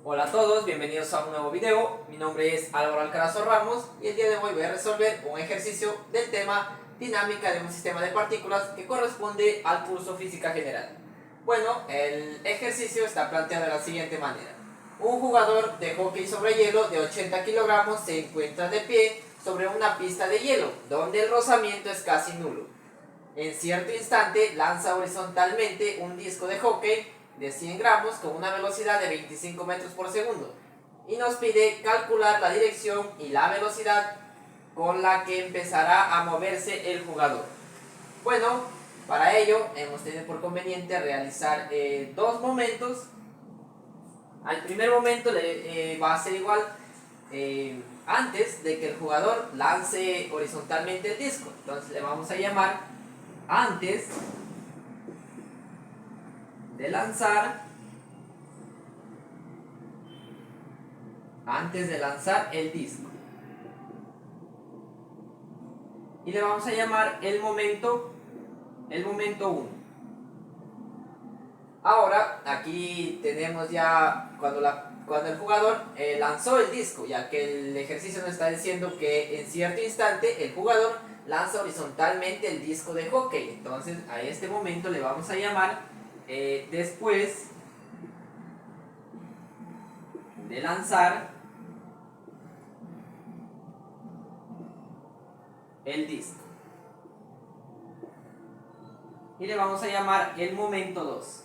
Hola a todos, bienvenidos a un nuevo video. Mi nombre es Álvaro Alcarazo Ramos y el día de hoy voy a resolver un ejercicio del tema dinámica de un sistema de partículas que corresponde al curso Física General. Bueno, el ejercicio está planteado de la siguiente manera. Un jugador de hockey sobre hielo de 80 kilogramos se encuentra de pie sobre una pista de hielo, donde el rozamiento es casi nulo. En cierto instante lanza horizontalmente un disco de hockey de 100 gramos con una velocidad de 25 metros por segundo y nos pide calcular la dirección y la velocidad con la que empezará a moverse el jugador. Bueno, para ello hemos tenido por conveniente realizar dos momentos. Al primer momento va a ser igual antes de que el jugador lance horizontalmente el disco. Entonces le vamos a llamar antes de lanzar el disco, y le vamos a llamar el momento 1. Ahora aquí tenemos ya cuando el jugador lanzó el disco, ya que el ejercicio nos está diciendo que en cierto instante el jugador lanza horizontalmente el disco de hockey. Entonces a este momento le vamos a llamar después de lanzar el disco, y le vamos a llamar el momento 2.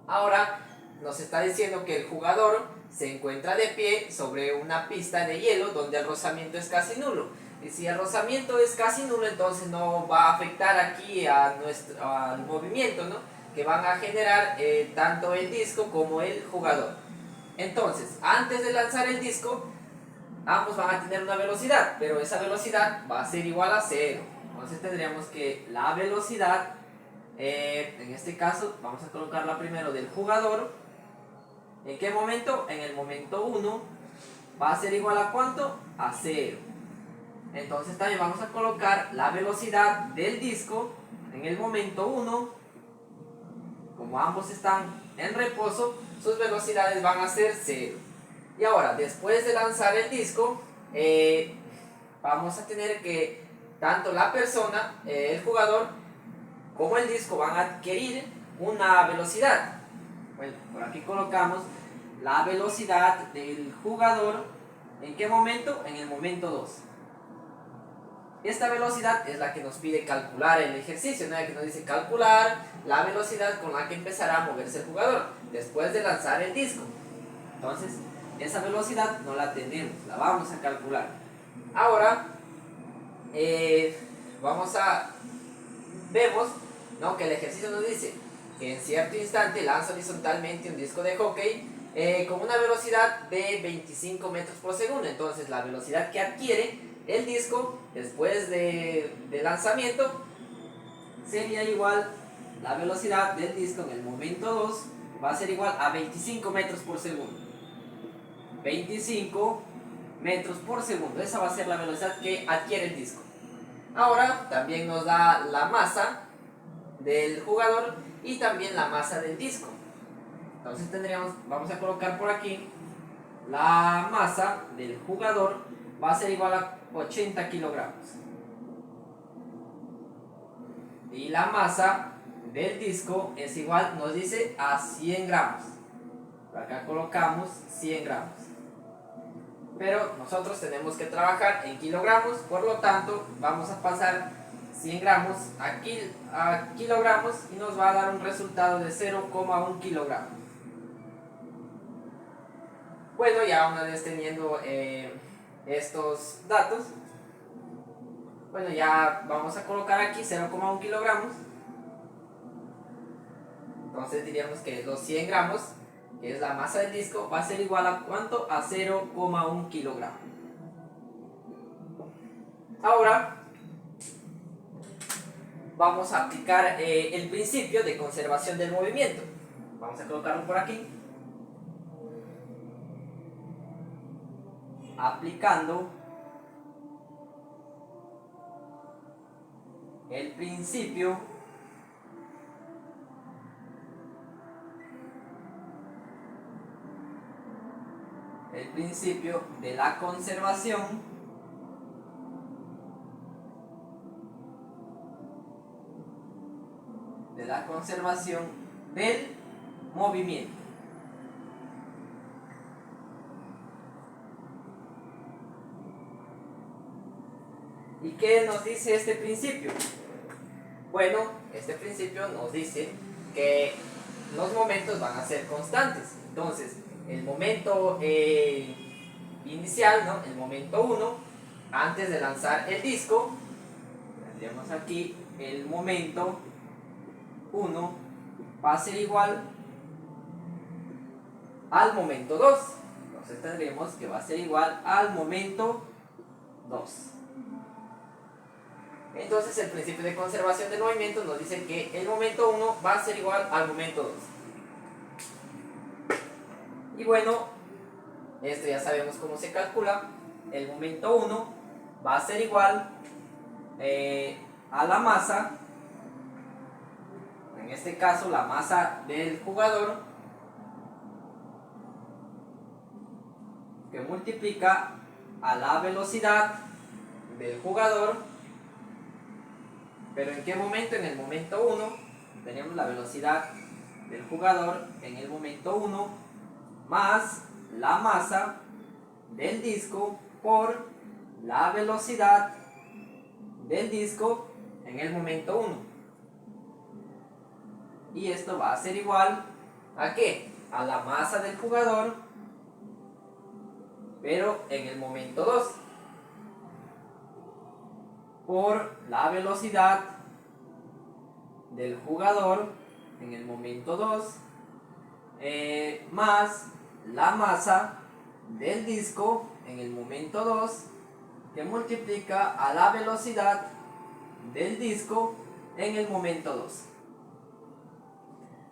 Ahora nos está diciendo que el jugador se encuentra de pie sobre una pista de hielo donde el rozamiento es casi nulo. Y si el rozamiento es casi nulo, entonces no va a afectar aquí al movimiento, ¿no?, que van a generar tanto el disco como el jugador. Entonces, antes de lanzar el disco, ambos van a tener una velocidad, pero esa velocidad va a ser igual a 0. Entonces tendríamos que la velocidad, en este caso vamos a colocarla primero del jugador. ¿En qué momento? En el momento 1 va a ser igual a ¿cuánto? A 0. Entonces también vamos a colocar la velocidad del disco en el momento 1. Como ambos están en reposo, sus velocidades van a ser 0. Y ahora, después de lanzar el disco, vamos a tener que tanto la persona, el jugador, como el disco van a adquirir una velocidad. Bueno, por aquí colocamos la velocidad del jugador. ¿En qué momento? En el momento 2. Esta velocidad es la que nos pide calcular el ejercicio, ¿no? La que nos dice calcular la velocidad con la que empezará a moverse el jugador después de lanzar el disco. Entonces, esa velocidad no la tenemos, la vamos a calcular. Ahora, vemos, ¿no?, que el ejercicio nos dice que en cierto instante lanza horizontalmente un disco de hockey con una velocidad de 25 metros por segundo. Entonces la velocidad que adquiere el disco después de lanzamiento sería igual, la velocidad del disco en el momento 2 va a ser igual a 25 metros por segundo. 25 metros por segundo, esa va a ser la velocidad que adquiere el disco. Ahora también nos da la masa del jugador y también la masa del disco. Entonces vamos a colocar por aquí la masa del jugador, va a ser igual a 80 kilogramos. Y la masa del disco es igual, nos dice, a 100 gramos. Por acá colocamos 100 gramos. Pero nosotros tenemos que trabajar en kilogramos, por lo tanto vamos a pasar 100 gramos a kilogramos y nos va a dar un resultado de 0,1 kilogramo. Bueno, ya una vez teniendo estos datos, bueno, ya vamos a colocar aquí 0,1 kilogramos. Entonces diríamos que los 100 gramos, que es la masa del disco, va a ser igual a ¿cuánto? A 0,1 kilogramo. Ahora vamos a aplicar el principio de conservación del movimiento. Vamos a colocarlo por aquí. Aplicando el principio el principio de la conservación del movimiento. ¿Y qué nos dice este principio? Bueno, este principio nos dice que los momentos van a ser constantes. Entonces, el momento inicial, ¿no? El momento 1, antes de lanzar el disco, tendríamos aquí el momento 1 va a ser igual al momento 2. Entonces tendremos que va a ser igual al momento 2. Entonces el principio de conservación del movimiento nos dice que el momento 1 va a ser igual al momento 2. Y bueno, esto ya sabemos cómo se calcula. El momento 1 va a ser igual a la masa, en este caso la masa del jugador, que multiplica a la velocidad del jugador. Pero ¿en qué momento? En el momento 1 tenemos la velocidad del jugador en el momento 1 más la masa del disco por la velocidad del disco en el momento 1. Y esto va a ser igual ¿a qué? A la masa del jugador, pero en el momento 2, por la velocidad del jugador en el momento 2, más la masa del disco en el momento 2, que multiplica a la velocidad del disco en el momento 2.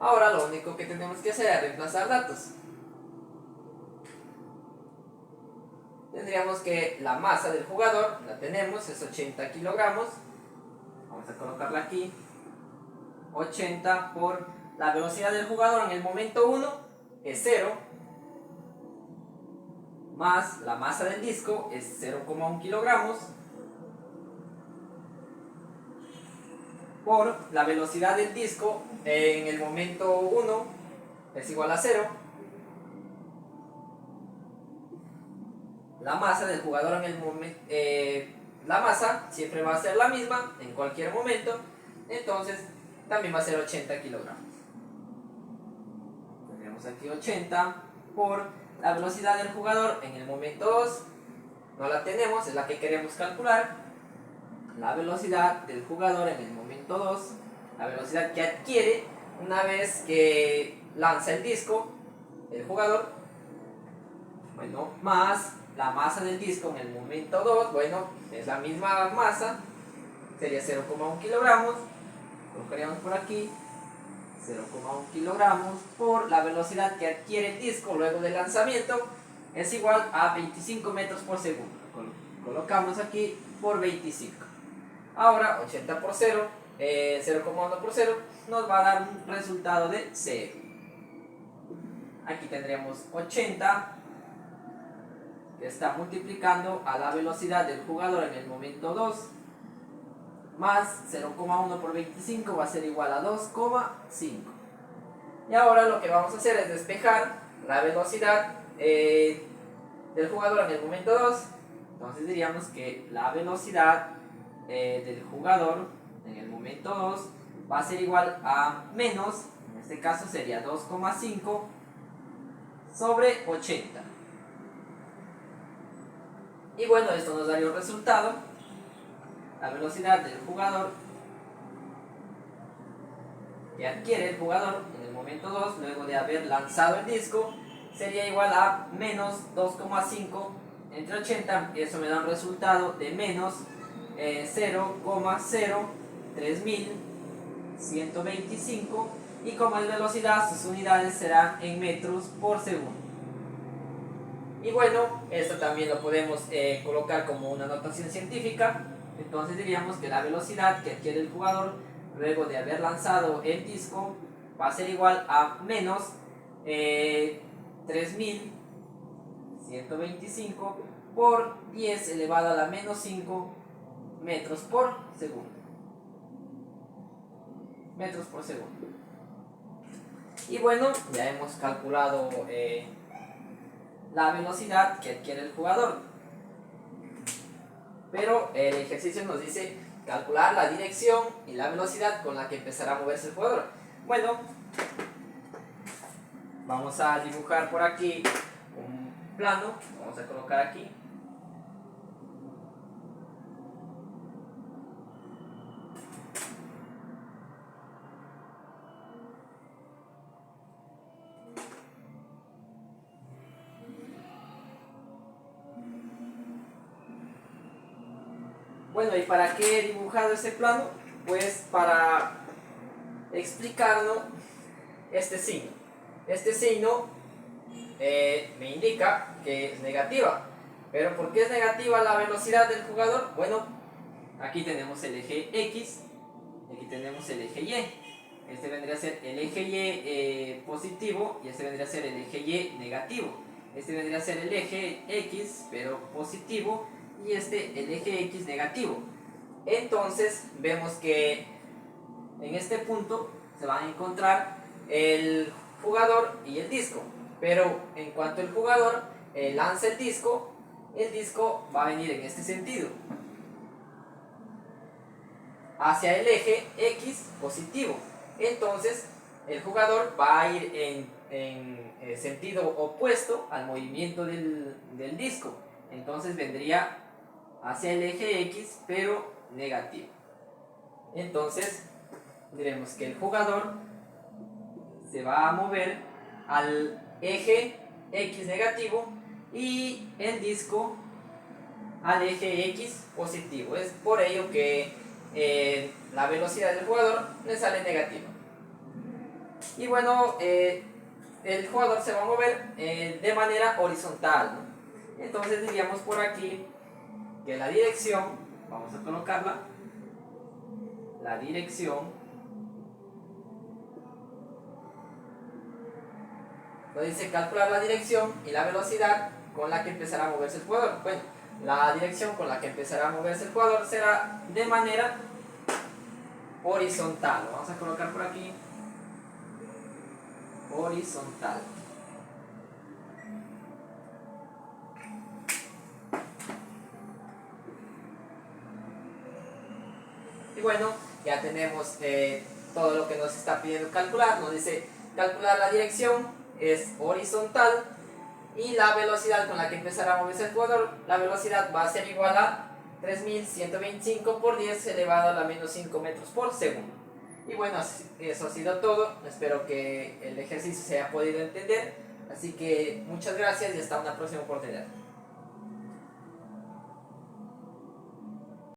Ahora lo único que tenemos que hacer es reemplazar datos. Tendríamos que la masa del jugador, la tenemos, es 80 kilogramos. Vamos a colocarla aquí. 80 por la velocidad del jugador en el momento 1 es 0, más la masa del disco es 0,1 kilogramos, por la velocidad del disco en el momento 1 es igual a 0. La masa del jugador en el momento, la masa siempre va a ser la misma en cualquier momento, entonces también va a ser 80 kilogramos. Tenemos aquí 80 por la velocidad del jugador en el momento 2, no la tenemos, es la que queremos calcular. La velocidad del jugador en el momento 2, la velocidad que adquiere una vez que lanza el disco el jugador, bueno, más la masa del disco en el momento 2, bueno, es la misma masa, sería 0,1 kilogramos, colocaríamos por aquí 0,1 kilogramos por la velocidad que adquiere el disco luego del lanzamiento, es igual a 25 metros por segundo. Colocamos aquí por 25. Ahora 80 por 0, 0,1 por 0 nos va a dar un resultado de 0. Aquí tendremos 80 que está multiplicando a la velocidad del jugador en el momento 2, más 0,1 por 25 va a ser igual a 2,5. Y ahora lo que vamos a hacer es despejar la velocidad del jugador en el momento 2. Entonces diríamos que la velocidad del jugador en el momento 2 va a ser igual a menos, en este caso sería 2,5 sobre 80. Y bueno, esto nos daría un resultado. La velocidad del jugador que adquiere el jugador en el momento 2 luego de haber lanzado el disco sería igual a menos 2,5 entre 80, y eso me da un resultado de menos 0,03125, y como es velocidad sus unidades serán en metros por segundo. Y bueno, esto también lo podemos colocar como una notación científica. Entonces diríamos que la velocidad que adquiere el jugador luego de haber lanzado el disco va a ser igual a menos 3125 125 por 10 elevado a la menos 5 metros por segundo. Metros por segundo. Y bueno, ya hemos calculado la velocidad que adquiere el jugador. Pero el ejercicio nos dice calcular la dirección y la velocidad con la que empezará a moverse el jugador. Bueno, vamos a dibujar por aquí un plano. Vamos a colocar aquí. Bueno, ¿y para qué he dibujado este plano? Pues para explicarnos este signo. Este signo me indica que es negativa. Pero ¿por qué es negativa la velocidad del jugador? Bueno, aquí tenemos el eje X, aquí tenemos el eje Y. Este vendría a ser el eje Y positivo y este vendría a ser el eje Y negativo. Este vendría a ser el eje X, pero positivo, y este el eje X negativo. Entonces vemos que en este punto se van a encontrar el jugador y el disco, pero en cuanto el jugador lanza el disco va a venir en este sentido hacia el eje X positivo. Entonces el jugador va a ir en sentido opuesto al movimiento del disco. Entonces vendría hacia el eje X, pero negativo. Entonces diremos que el jugador se va a mover al eje X negativo y el disco al eje X positivo. Es por ello que la velocidad del jugador le sale negativa. Y bueno, el jugador se va a mover de manera horizontal, ¿no? Entonces diríamos por aquí que la dirección, vamos a colocarla, la dirección nos dice calcular la dirección y la velocidad con la que empezará a moverse el jugador. Bueno, la dirección con la que empezará a moverse el jugador será de manera horizontal. Lo vamos a colocar por aquí, horizontal. Y bueno, ya tenemos todo lo que nos está pidiendo calcular. Nos dice calcular la dirección, es horizontal, y la velocidad con la que empezará a moverse el jugador, la velocidad va a ser igual a 3125 por 10 elevado a la menos 5 metros por segundo. Y bueno, eso ha sido todo. Espero que el ejercicio se haya podido entender. Así que muchas gracias y hasta una próxima oportunidad.